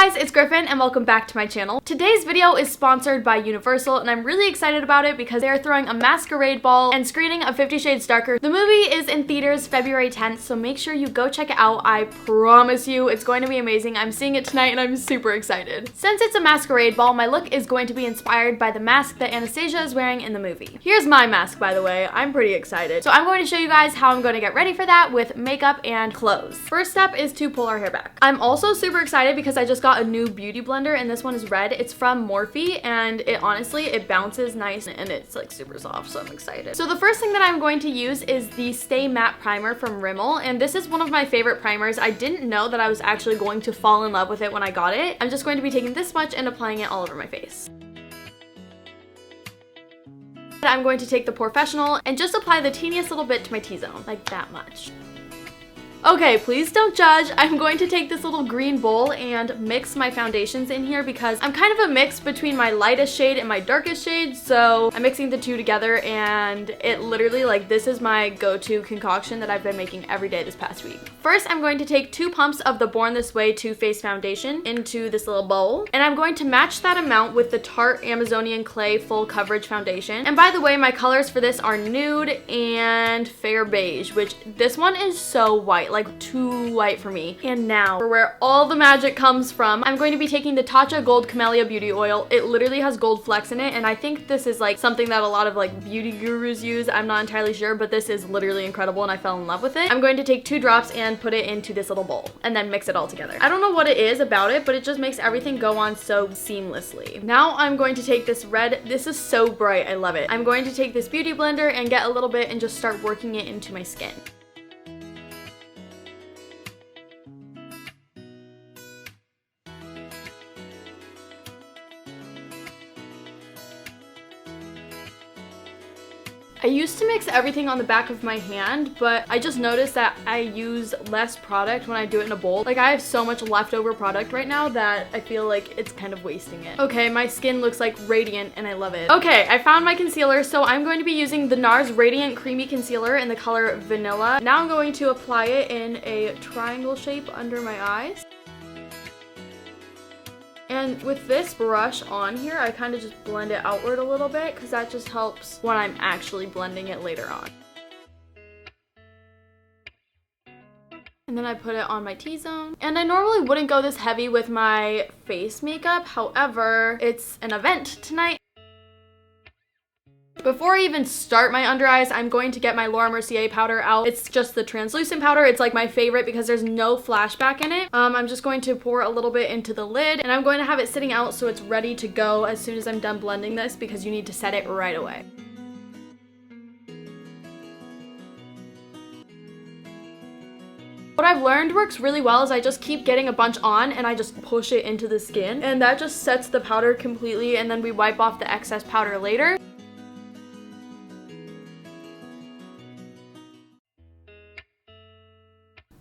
guys, it's Griffin and welcome back to my channel. Today's video is sponsored by Universal and I'm really excited about it because they're throwing a masquerade ball and screening of 50 Shades Darker. The movie is in theaters February 10th, so make sure you go check it out. I promise you it's going to be amazing. I'm seeing it tonight and I'm super excited. Since it's a masquerade ball, my look is going to be inspired by the mask that Anastasia is wearing in the movie. Here's my mask, by the way. I'm pretty excited. So I'm going to show you guys how I'm going to get ready for that with makeup and clothes. First step is to pull our hair back. I'm also super excited because I just got a new beauty blender and this one is red. It's from Morphe and it honestly bounces nice and it's like super soft, so I'm excited. So the first thing that I'm going to use is the Stay Matte Primer from Rimmel, and this is one of my favorite primers. I didn't know that I was actually going to fall in love with it when I got it. I'm just going to be taking this much and applying it all over my face. I'm going to take the Professional and just apply the teeniest little bit to my T-zone, like that much. Okay, please don't judge. I'm going to take this little green bowl and mix my foundations in here because I'm kind of a mix between my lightest shade and my darkest shade, so I'm mixing the two together and it literally, like, this is my go-to concoction that I've been making every day this past week. First, I'm going to take 2 pumps of the Born This Way Too Faced foundation into this little bowl, and I'm going to match that amount with the Tarte Amazonian Clay Full Coverage Foundation. And by the way, my colors for this are nude and fair beige, which this one is so white. Like too white for me. And now for where all the magic comes from, I'm going to be taking the Tatcha Gold Camellia Beauty Oil. It literally has gold flecks in it, and I think this is like something that a lot of like beauty gurus use. I'm not entirely sure, but this is literally incredible and I fell in love with it. I'm going to take 2 drops and put it into this little bowl and then mix it all together. I don't know what it is about it, but it just makes everything go on so seamlessly. Now I'm going to take this red, this is so bright, I love it. I'm going to take this beauty blender and get a little bit and just start working it into my skin. I used to mix everything on the back of my hand, but I just noticed that I use less product when I do it in a bowl. Like, I have so much leftover product right now that I feel like it's kind of wasting it. Okay, my skin looks like radiant and I love it. Okay, I found my concealer, so I'm going to be using the NARS Radiant Creamy Concealer in the color Vanilla. Now I'm going to apply it in a triangle shape under my eyes. And with this brush on here, I kind of just blend it outward a little bit because that just helps when I'm actually blending it later on. And then I put it on my T-zone. And I normally wouldn't go this heavy with my face makeup. However, it's an event tonight. Before I even start my under eyes, I'm going to get my Laura Mercier powder out. It's just the translucent powder. It's like my favorite because there's no flashback in it. I'm just going to pour a little bit into the lid and I'm going to have it sitting out so it's ready to go as soon as I'm done blending this because you need to set it right away. What I've learned works really well is I just keep getting a bunch on and I just push it into the skin and that just sets the powder completely, and then we wipe off the excess powder later.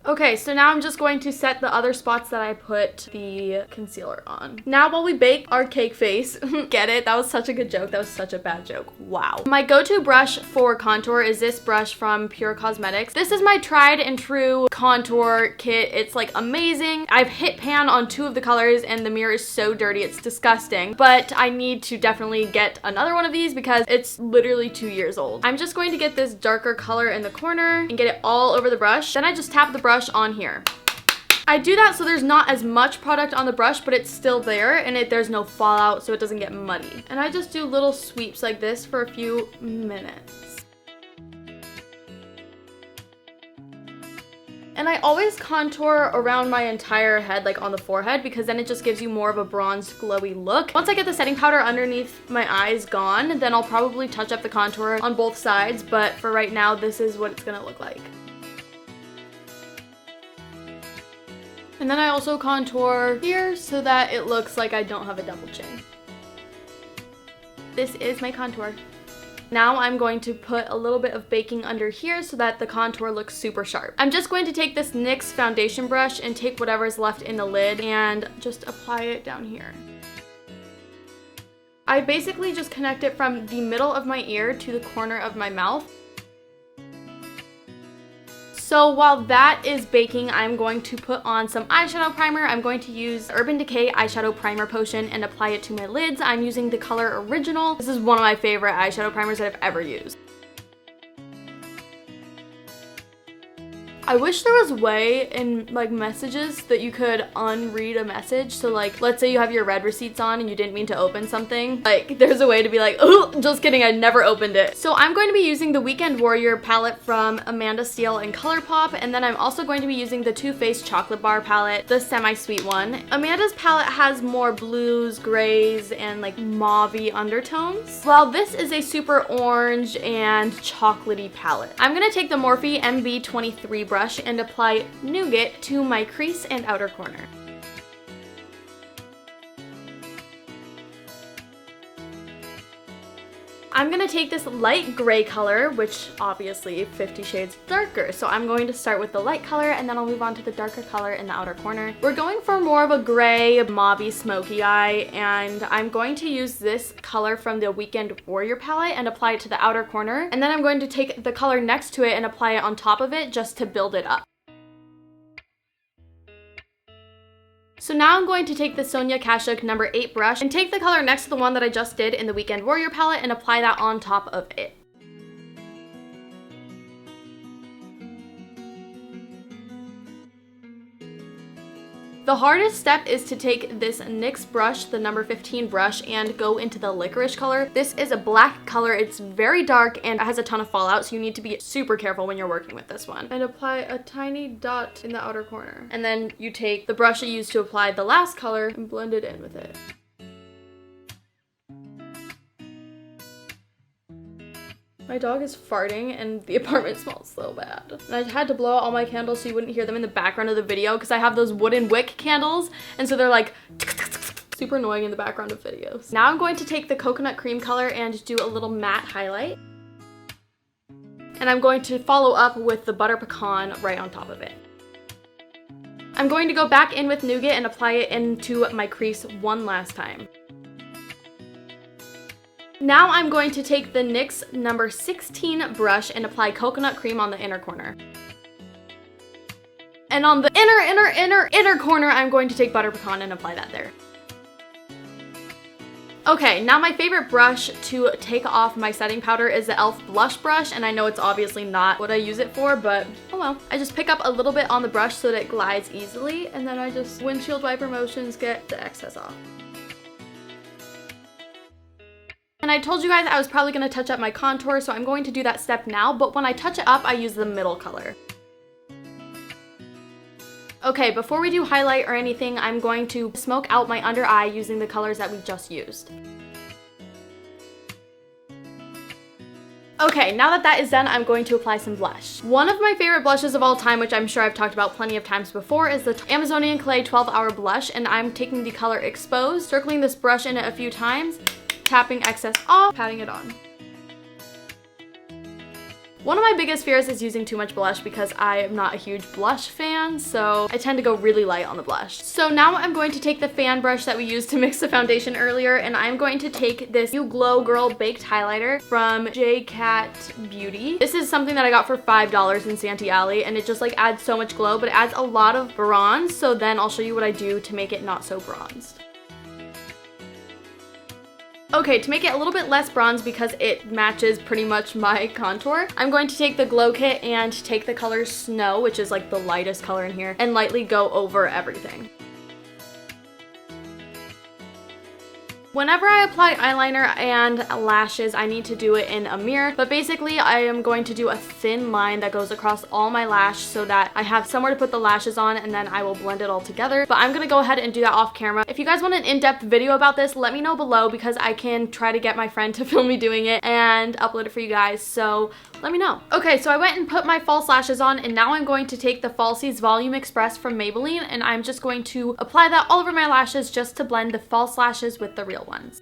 Okay, so now I'm just going to set the other spots that I put the concealer on. Now while we bake our cake face, get it? That was such a good joke. That was such a bad joke. Wow. My go-to brush for contour is this brush from Pure Cosmetics. This is my tried and true contour kit. It's like amazing. I've hit pan on 2 of the colors and the mirror is so dirty. It's disgusting. But I need to definitely get another one of these because it's literally 2 years old. I'm just going to get this darker color in the corner and get it all over the brush. Then I just tap the brush on here. I do that so there's not as much product on the brush, but it's still there and there's no fallout so it doesn't get muddy. And I just do little sweeps like this for a few minutes. And I always contour around my entire head, like on the forehead, because then it just gives you more of a bronzed, glowy look. Once I get the setting powder underneath my eyes gone, then I'll probably touch up the contour on both sides, but for right now, this is what it's gonna look like. And then I also contour here so that it looks like I don't have a double chin. This is my contour. Now I'm going to put a little bit of baking under here so that the contour looks super sharp. I'm just going to take this NYX foundation brush and take whatever's left in the lid and just apply it down here. I basically just connect it from the middle of my ear to the corner of my mouth. So while that is baking, I'm going to put on some eyeshadow primer. I'm going to use Urban Decay eyeshadow primer potion and apply it to my lids. I'm using the color Original. This is one of my favorite eyeshadow primers that I've ever used. I wish there was a way in like messages that you could unread a message. So like, let's say you have your read receipts on and you didn't mean to open something. Like there's a way to be like, oh, just kidding, I never opened it. So I'm going to be using the Weekend Warrior palette from Amanda Steele and ColourPop. And then I'm also going to be using the Too Faced Chocolate Bar palette, the semi-sweet one. Amanda's palette has more blues, grays, and like mauve-y undertones, while this is a super orange and chocolatey palette. I'm gonna take the Morphe MB23 brush and apply Nougat to my crease and outer corner. I'm gonna take this light gray color, which obviously 50 shades darker. So I'm going to start with the light color and then I'll move on to the darker color in the outer corner. We're going for more of a gray, mauve-y, smoky eye, and I'm going to use this color from the Weekend Warrior palette and apply it to the outer corner. And then I'm going to take the color next to it and apply it on top of it just to build it up. So now I'm going to take the Sonia Kashuk number 8 brush and take the color next to the one that I just did in the Weekend Warrior palette and apply that on top of it. The hardest step is to take this NYX brush, the number 15 brush, and go into the licorice color. This is a black color, it's very dark, and it has a ton of fallout, so you need to be super careful when you're working with this one. And apply a tiny dot in the outer corner. And then you take the brush you used to apply the last color and blend it in with it. My dog is farting and the apartment smells so bad. And I had to blow out all my candles so you wouldn't hear them in the background of the video because I have those wooden wick candles, and so they're like super annoying in the background of videos. Now I'm going to take the coconut cream color and do a little matte highlight. And I'm going to follow up with the butter pecan right on top of it. I'm going to go back in with Nougat and apply it into my crease one last time. Now I'm going to take the NYX number 16 brush and apply coconut cream on the inner corner. And on the inner corner, I'm going to take butter pecan and apply that there. Okay, now my favorite brush to take off my setting powder is the e.l.f. blush brush, and I know it's obviously not what I use it for, but oh well. I just pick up a little bit on the brush so that it glides easily, and then I just windshield wiper motions get the excess off. And I told you guys I was probably going to touch up my contour, so I'm going to do that step now, but when I touch it up, I use the middle color. Okay, before we do highlight or anything, I'm going to smoke out my under eye using the colors that we just used. Okay, now that that is done, I'm going to apply some blush. One of my favorite blushes of all time, which I'm sure I've talked about plenty of times before, is the Amazonian Clay 12-Hour Blush, and I'm taking the color Exposed, circling this brush in it a few times, tapping excess off, patting it on. One of my biggest fears is using too much blush because I am not a huge blush fan, so I tend to go really light on the blush. So now I'm going to take the fan brush that we used to mix the foundation earlier, and I'm going to take this You Glow Girl Baked Highlighter from JCat Beauty. This is something that I got for $5 in Santee Alley, and it just like adds so much glow, but it adds a lot of bronze, so then I'll show you what I do to make it not so bronzed. Okay, to make it a little bit less bronze because it matches pretty much my contour, I'm going to take the Glow Kit and take the color Snow, which is like the lightest color in here, and lightly go over everything. Whenever I apply eyeliner and lashes, I need to do it in a mirror, but basically I am going to do a thin line that goes across all my lash so that I have somewhere to put the lashes on, and then I will blend it all together. But I'm gonna go ahead and do that off camera. If you guys want an in-depth video about this, let me know below because I can try to get my friend to film me doing it and upload it for you guys, so let me know. Okay, so I went and put my false lashes on, and now I'm going to take the Falsies Volume Express from Maybelline, and I'm just going to apply that all over my lashes just to blend the false lashes with the real ones.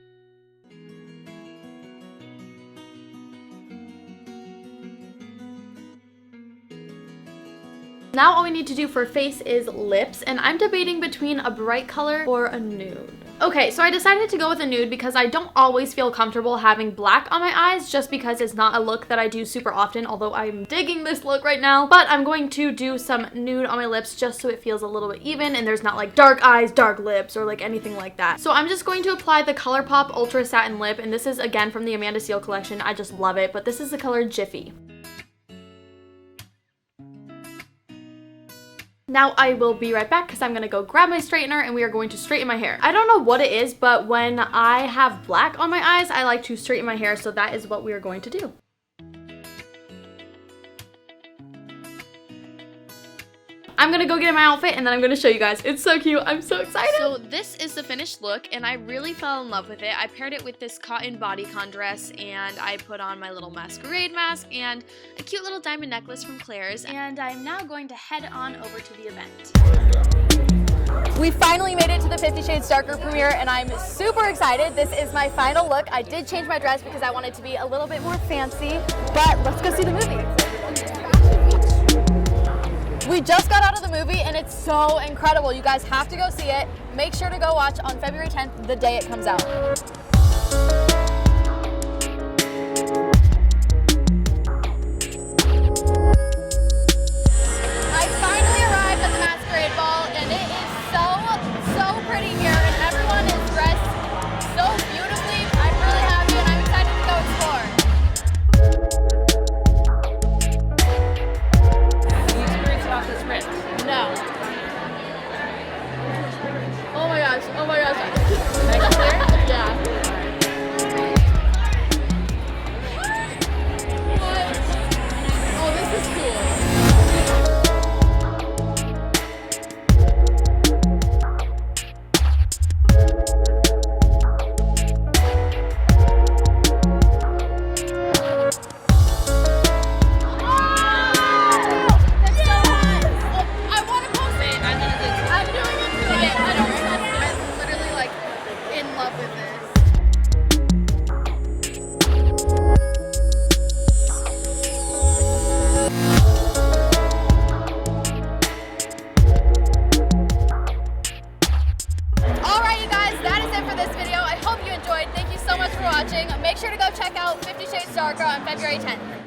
Now all we need to do for face is lips, and I'm debating between a bright color or a nude. Okay, so I decided to go with a nude because I don't always feel comfortable having black on my eyes just because it's not a look that I do super often, although I'm digging this look right now. But I'm going to do some nude on my lips just so it feels a little bit even and there's not like dark eyes, dark lips, or like anything like that. So I'm just going to apply the ColourPop Ultra Satin Lip, and this is again from the Amanda Steele collection. I just love it, but this is the color Jiffy. Now I will be right back because I'm gonna go grab my straightener and we are going to straighten my hair. I don't know what it is, but when I have black on my eyes, I like to straighten my hair, so that is what we are going to do. I'm gonna go get in my outfit and then I'm gonna show you guys. It's so cute. I'm so excited. So this is the finished look and I really fell in love with it. I paired it with this cotton bodycon dress and I put on my little masquerade mask and a cute little diamond necklace from Claire's, and I'm now going to head on over to the event. We finally made it to the 50 Shades Darker premiere and I'm super excited. This is my final look. I did change my dress because I wanted to be a little bit more fancy, but let's go see the movie. We just got out of the movie and it's so incredible. You guys have to go see it. Make sure to go watch on February 10th, the day it comes out. I finally arrived at the masquerade ball and it is so pretty here and everyone is dressed so beautifully. I'm really happy and I'm excited to go explore. No. Oh my gosh, oh my gosh. Yeah. What? Oh, this is cool. Make sure to go check out 50 Shades Darker on February 10th.